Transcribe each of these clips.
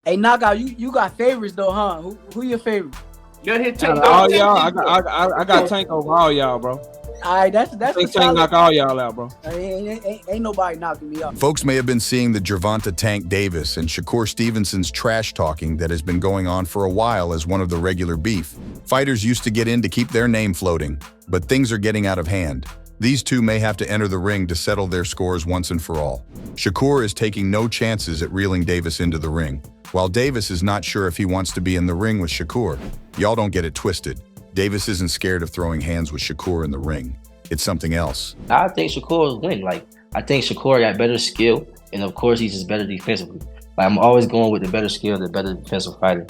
Hey, Knockout, you got favorites though, huh? Who your favorite? Go ahead, Out Tank. of all y'all, I got Tank over all y'all, bro. All right, that's I the think Tank solid. knock all y'all out, bro. Ain't nobody knocking me off. Folks may have been seeing the Gervonta Tank Davis and Shakur Stevenson's trash talking that has been going on for a while as one of the regular beef. Fighters used to get in to keep their name floating, but things are getting out of hand. These two may have to enter the ring to settle their scores once and for all. Shakur is taking no chances at reeling Davis into the ring, while Davis is not sure if he wants to be in the ring with Shakur. Y'all don't get it twisted. Davis isn't scared of throwing hands with Shakur in the ring. It's something else. I think Shakur is winning. Like, I think Shakur got better skill, and of course, he's just better defensively. Like, I'm always going with the better skill, the better defensive fighter.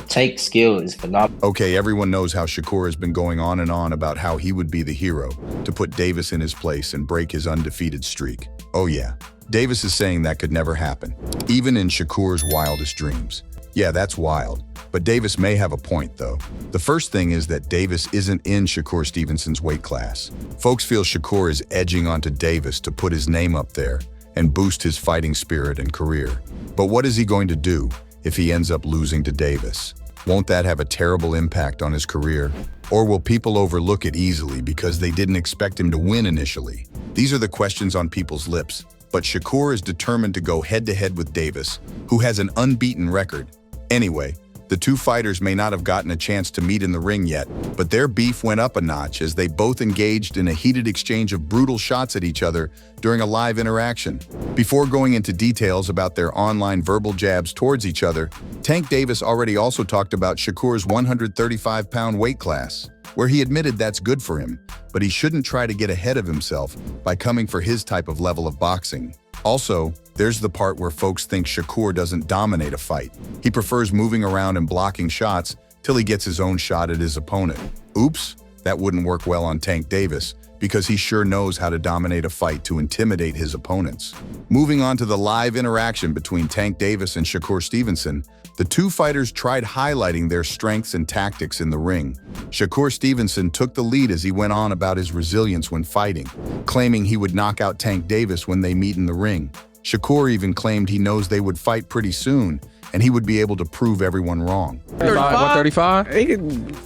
Tank's skill is phenomenal. Okay, everyone knows how Shakur has been going on and on about how he would be the hero to put Davis in his place and break his undefeated streak. Oh yeah, Davis is saying that could never happen, even in Shakur's wildest dreams. Yeah, that's wild. But Davis may have a point, though. The first thing is that Davis isn't in Shakur Stevenson's weight class. Folks feel Shakur is edging onto Davis to put his name up there and boost his fighting spirit and career. But what is he going to do if he ends up losing to Davis? Won't that have a terrible impact on his career? Or will people overlook it easily because they didn't expect him to win initially? These are the questions on people's lips. But Shakur is determined to go head-to-head with Davis, who has an unbeaten record. Anyway, the two fighters may not have gotten a chance to meet in the ring yet, but their beef went up a notch as they both engaged in a heated exchange of brutal shots at each other during a live interaction. Before going into details about their online verbal jabs towards each other, Tank Davis already also talked about Shakur's 135-pound weight class, where he admitted that's good for him, but he shouldn't try to get ahead of himself by coming for his type of level of boxing. Also, there's the part where folks think Shakur doesn't dominate a fight. He prefers moving around and blocking shots till he gets his own shot at his opponent. Oops, that wouldn't work well on Tank Davis, because he sure knows how to dominate a fight to intimidate his opponents. Moving on to the live interaction between Tank Davis and Shakur Stevenson, the two fighters tried highlighting their strengths and tactics in the ring. Shakur Stevenson took the lead as he went on about his resilience when fighting, claiming he would knock out Tank Davis when they meet in the ring. Shakur even claimed he knows they would fight pretty soon, and he would be able to prove everyone wrong. 35?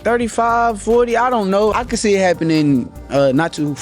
35, 40, I don't know. I could see it happening not too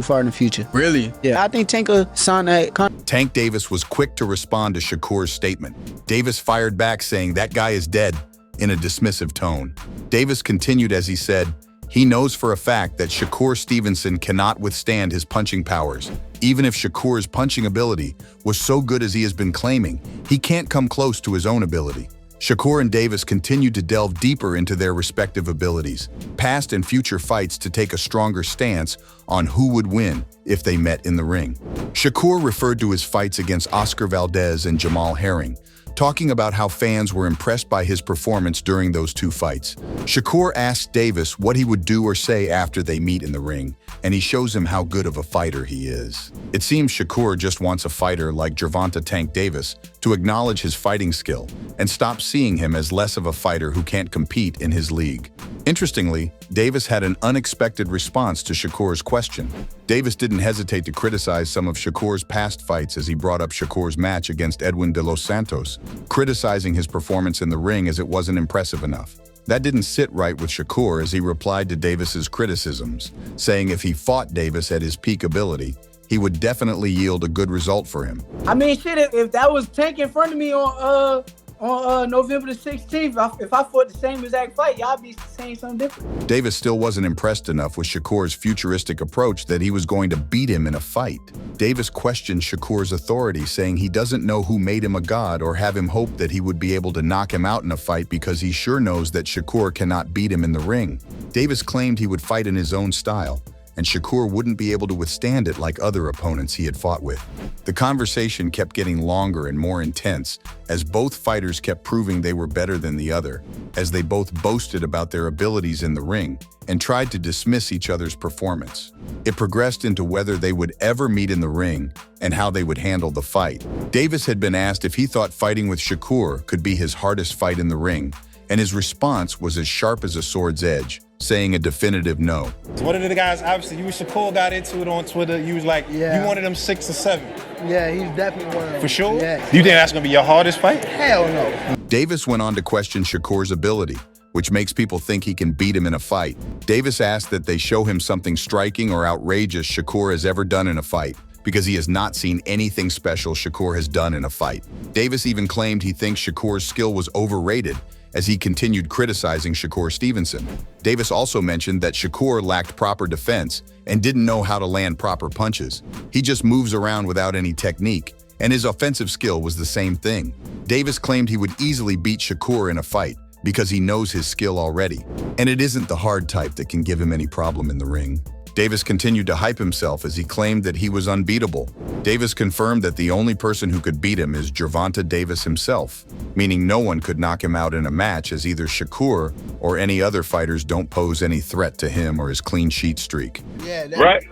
far in the future. Really? Yeah, I think Tank will sign that contract. Tank Davis was quick to respond to Shakur's statement. Davis fired back saying that guy is dead in a dismissive tone. Davis continued as he said, he knows for a fact that Shakur Stevenson cannot withstand his punching powers. Even if Shakur's punching ability was so good as he has been claiming, he can't come close to his own ability. Shakur and Davis continued to delve deeper into their respective abilities, past and future fights to take a stronger stance on who would win if they met in the ring. Shakur referred to his fights against Oscar Valdez and Jamal Herring, talking about how fans were impressed by his performance during those two fights. Shakur asked Davis what he would do or say after they meet in the ring, and he shows him how good of a fighter he is. It seems Shakur just wants a fighter like Gervonta Tank Davis to acknowledge his fighting skill and stop seeing him as less of a fighter who can't compete in his league. Interestingly, Davis had an unexpected response to Shakur's question. Davis didn't hesitate to criticize some of Shakur's past fights as he brought up Shakur's match against Edwin de los Santos, criticizing his performance in the ring as it wasn't impressive enough. That didn't sit right with Shakur as he replied to Davis's criticisms, saying if he fought Davis at his peak ability, he would definitely yield a good result for him. I mean, shit, if that was Tank in front of me on November the 16th, if I fought the same exact fight, y'all be saying something different. Davis still wasn't impressed enough with Shakur's futuristic approach that he was going to beat him in a fight. Davis questioned Shakur's authority, saying he doesn't know who made him a god or have him hope that he would be able to knock him out in a fight because he sure knows that Shakur cannot beat him in the ring. Davis claimed he would fight in his own style, and Shakur wouldn't be able to withstand it like other opponents he had fought with. The conversation kept getting longer and more intense as both fighters kept proving they were better than the other, as they both boasted about their abilities in the ring and tried to dismiss each other's performance. It progressed into whether they would ever meet in the ring and how they would handle the fight. Davis had been asked if he thought fighting with Shakur could be his hardest fight in the ring, and his response was as sharp as a sword's edge. saying a definitive no. One of the guys, obviously, you and Shakur got into it on Twitter. You was like, you wanted them 6 or 7. Yeah, he's definitely one of them. For sure? Yeah. Do you think that's going to be your hardest fight? Hell no. Davis went on to question Shakur's ability, which makes people think he can beat him in a fight. Davis asked that they show him something striking or outrageous Shakur has ever done in a fight, because he has not seen anything special Shakur has done in a fight. Davis even claimed he thinks Shakur's skill was overrated, as he continued criticizing Shakur Stevenson. Davis also mentioned that Shakur lacked proper defense and didn't know how to land proper punches. He just moves around without any technique, and his offensive skill was the same thing. Davis claimed he would easily beat Shakur in a fight because he knows his skill already, and it isn't the hard type that can give him any problem in the ring. Davis continued to hype himself as he claimed that he was unbeatable. Davis confirmed that the only person who could beat him is Gervonta Davis himself, meaning no one could knock him out in a match, as either Shakur or any other fighters don't pose any threat to him or his clean sheet streak. Yeah, Right.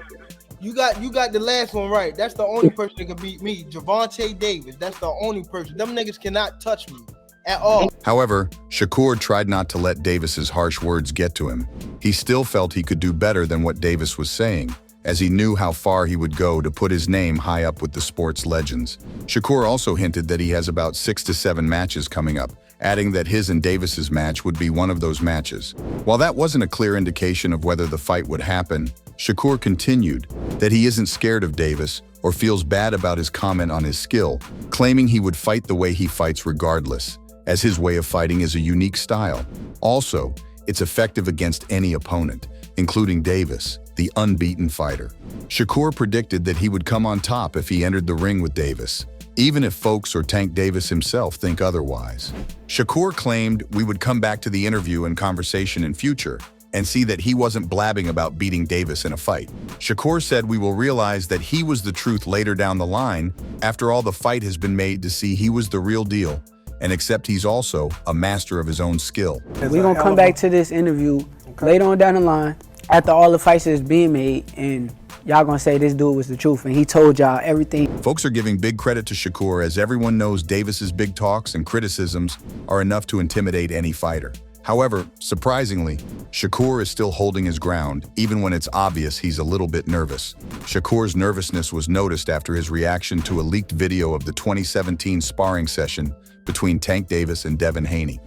You got the last one right. That's the only person that can beat me, Gervonta Davis. That's the only person. Them niggas cannot touch me at all. However, Shakur tried not to let Davis's harsh words get to him. He still felt he could do better than what Davis was saying, as he knew how far he would go to put his name high up with the sport's legends. Shakur also hinted that he has about 6 to 7 matches coming up, adding that his and Davis's match would be one of those matches. While that wasn't a clear indication of whether the fight would happen, Shakur continued that he isn't scared of Davis or feels bad about his comment on his skill, claiming he would fight the way he fights regardless, as his way of fighting is a unique style. Also, it's effective against any opponent, including Davis, the unbeaten fighter. Shakur predicted that he would come on top if he entered the ring with Davis, even if folks or Tank Davis himself think otherwise. Shakur claimed we would come back to the interview and conversation in future and see that he wasn't blabbing about beating Davis in a fight. Shakur said we will realize that he was the truth later down the line, after all the fight has been made to see he was the real deal, and accept he's also a master of his own skill. We're gonna come back to this interview later on down the line, after all the fights is being made, and y'all gonna say this dude was the truth, and he told y'all everything. Folks are giving big credit to Shakur, as everyone knows Davis's big talks and criticisms are enough to intimidate any fighter. However, surprisingly, Shakur is still holding his ground, even when it's obvious he's a little bit nervous. Shakur's nervousness was noticed after his reaction to a leaked video of the 2017 sparring session between Tank Davis and Devin Haney.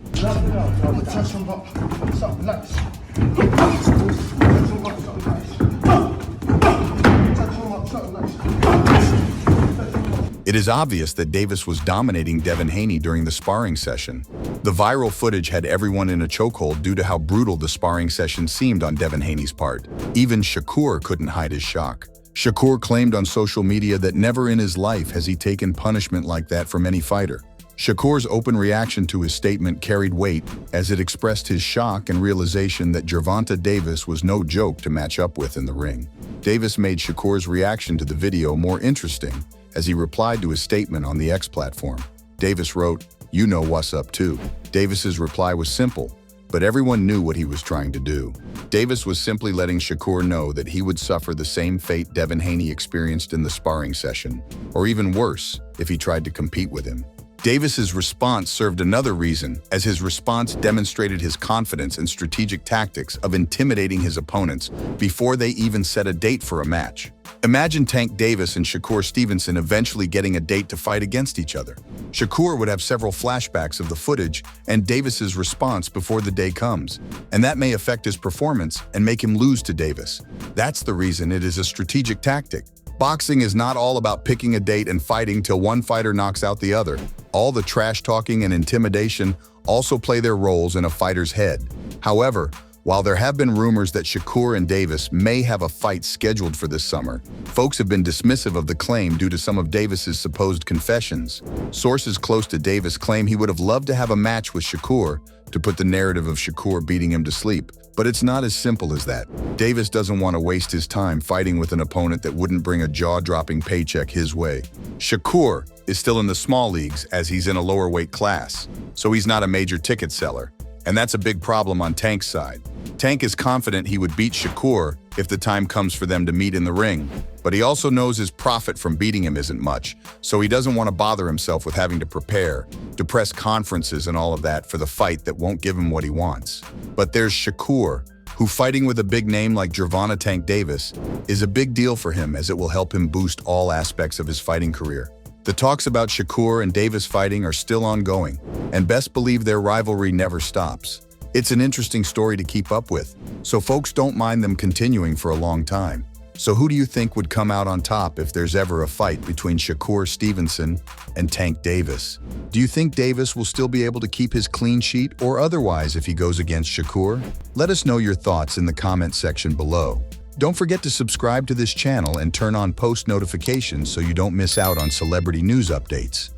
It is obvious that Davis was dominating Devin Haney during the sparring session. The viral footage had everyone in a chokehold due to how brutal the sparring session seemed on Devin Haney's part. Even Shakur couldn't hide his shock. Shakur claimed on social media that never in his life has he taken punishment like that from any fighter. Shakur's open reaction to his statement carried weight, as it expressed his shock and realization that Gervonta Davis was no joke to match up with in the ring. Davis made Shakur's reaction to the video more interesting, as he replied to his statement on the X platform. Davis wrote, "You know what's up too." Davis's reply was simple, but everyone knew what he was trying to do. Davis was simply letting Shakur know that he would suffer the same fate Devin Haney experienced in the sparring session, or even worse, if he tried to compete with him. Davis's response served another reason, as his response demonstrated his confidence and strategic tactics of intimidating his opponents before they even set a date for a match. Imagine Tank Davis and Shakur Stevenson eventually getting a date to fight against each other. Shakur would have several flashbacks of the footage and Davis's response before the day comes, and that may affect his performance and make him lose to Davis. That's the reason it is a strategic tactic. Boxing is not all about picking a date and fighting till one fighter knocks out the other. All the trash talking and intimidation also play their roles in a fighter's head. However, while there have been rumors that Shakur and Davis may have a fight scheduled for this summer, folks have been dismissive of the claim due to some of Davis's supposed confessions. Sources close to Davis claim he would have loved to have a match with Shakur to put the narrative of Shakur beating him to sleep. But it's not as simple as that. Davis doesn't want to waste his time fighting with an opponent that wouldn't bring a jaw-dropping paycheck his way. Shakur is still in the small leagues, as he's in a lower weight class, so he's not a major ticket seller. And that's a big problem on Tank's side. Tank is confident he would beat Shakur if the time comes for them to meet in the ring, but he also knows his profit from beating him isn't much, so he doesn't want to bother himself with having to prepare, to press conferences and all of that for the fight that won't give him what he wants. But there's Shakur, who, fighting with a big name like Gervonta Tank Davis, is a big deal for him as it will help him boost all aspects of his fighting career. The talks about Shakur and Davis fighting are still ongoing, and best believe their rivalry never stops. It's an interesting story to keep up with, so folks don't mind them continuing for a long time. So who do you think would come out on top if there's ever a fight between Shakur Stevenson and Tank Davis? Do you think Davis will still be able to keep his clean sheet or otherwise if he goes against Shakur? Let us know your thoughts in the comment section below. Don't forget to subscribe to this channel and turn on post notifications so you don't miss out on celebrity news updates.